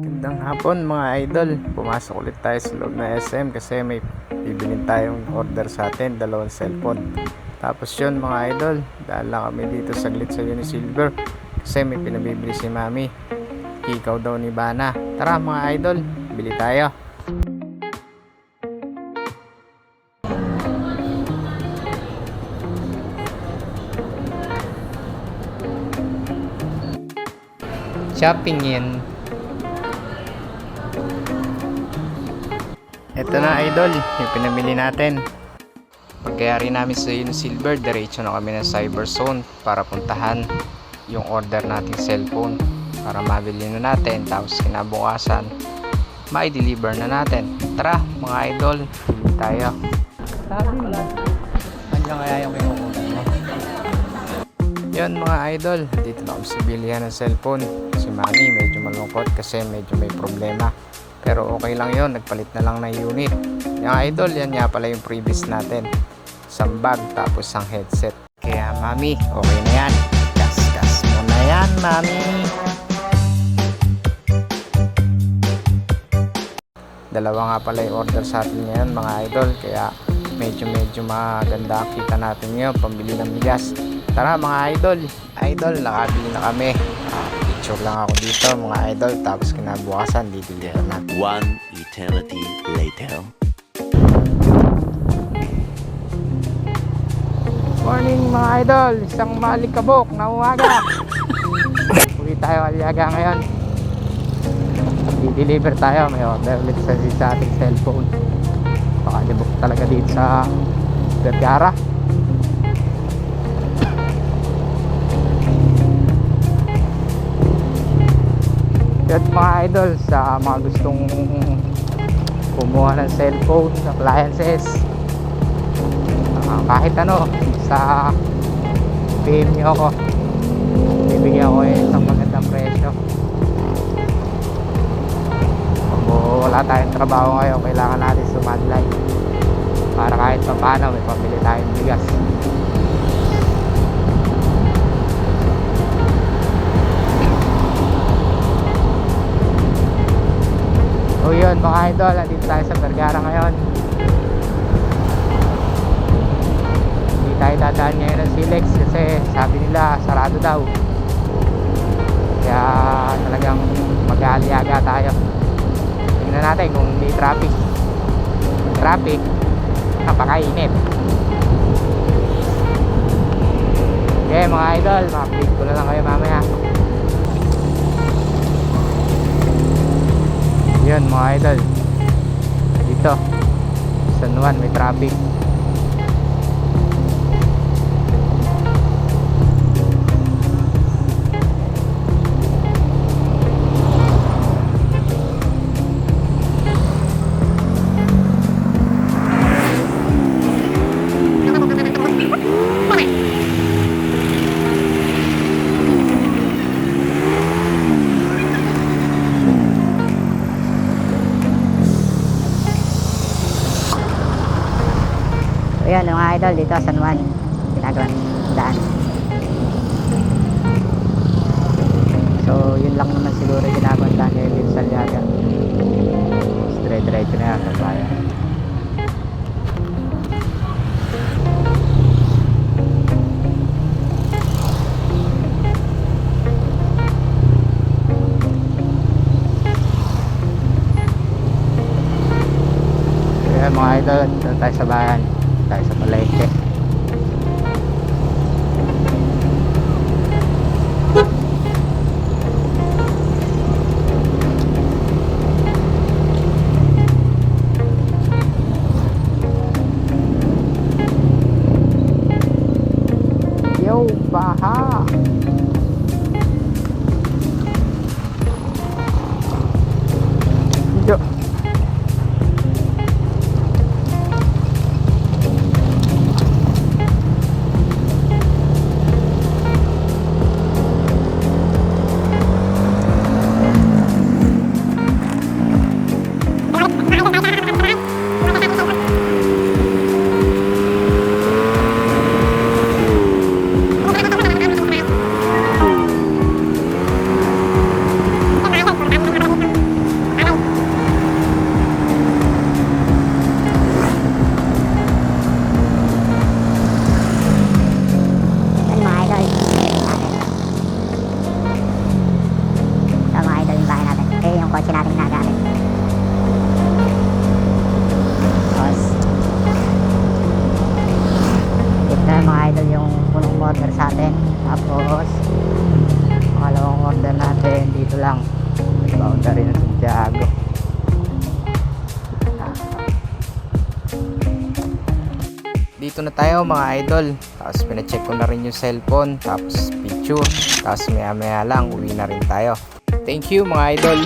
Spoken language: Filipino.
Magandang hapon mga idol. Pumasok ulit tayo sa loob na SM kasi may bibilin tayong order sa atin, dalawang cellphone. Tapos yun mga idol, dahil lang kami dito saglit sa Unisilver kasi may pinabibili si Mami. Ikaw daw ni Bana. Tara mga idol, bili tayo. Shopping yan. Ito na idol, yung pinamili natin. Pagkayari namin sa Unisilver, diretso na kami ng Cyberzone para puntahan yung order nating cellphone para mabili na natin, tapos kinabukasan mai-deliver na natin. Tara mga idol, bili tayo. Sabi wala. Andiyan kaya yung kinukunan mo? Yun mga idol, dito na kami sa bilihan ng cellphone. Si Mami medyo malungkot kasi medyo may problema. Pero okay lang yon, nagpalit na lang ng unit. Yung idol, yan nga pala yung previous natin. Isang bag, tapos isang headset. Kaya Mami, okay na yan. Gas mo na yan, Mami. Dalawa nga pala yung order sa atin ngayon mga idol. Kaya medyo maganda ang kita natin ngayon, pambili ng bigas. Tara mga idol. Idol, nakabili na kami. Picture lang ako dito mga idol, tapos kinabukasan dideliver na. One eternity later. Morning mga idol, isang malikabok na umaga. Uwi tayo Aliaga ngayon. Di-deliver tayo, may order ulit sa ating cellphone. Baka libok talaga dito sa Vergara. At mga idol, sa mga gustong kumuha ng cellphone, appliances, kahit ano, sa PM nyo ako, bibigyan ko isang magandang presyo. Kung wala tayong trabaho ngayon, kailangan natin sumadlay para kahit pa paano may pamili tayong bigas. So yun mga idol, nandito tayo sa Vergara ngayon. Hindi tayo dadaan ngayon ng Silex kasi sabi nila sarado daw. Kaya talagang mag-aaliaga tayo. Tingnan natin kung hindi traffic. Traffic, napakainit. Okay mga idol, ma-update ko na lang kayo mamaya. Yun mga idol, dito San Juan may traffic. Ayan mga idol, dito San Juan ginagawa daan. So yun lang naman siguro ginagawa daan ngayon dito sa Aliaga. Diretso na yan tayo. Ayan mga idol, dito tayo sa bayan, tayo sa palengke. Yo, baha. Yo. na tayo mga idol. Tapos pinacheck ko na rin yung cellphone. Tapos picture. Tapos maya maya lang uwi na rin tayo. Thank you mga idol.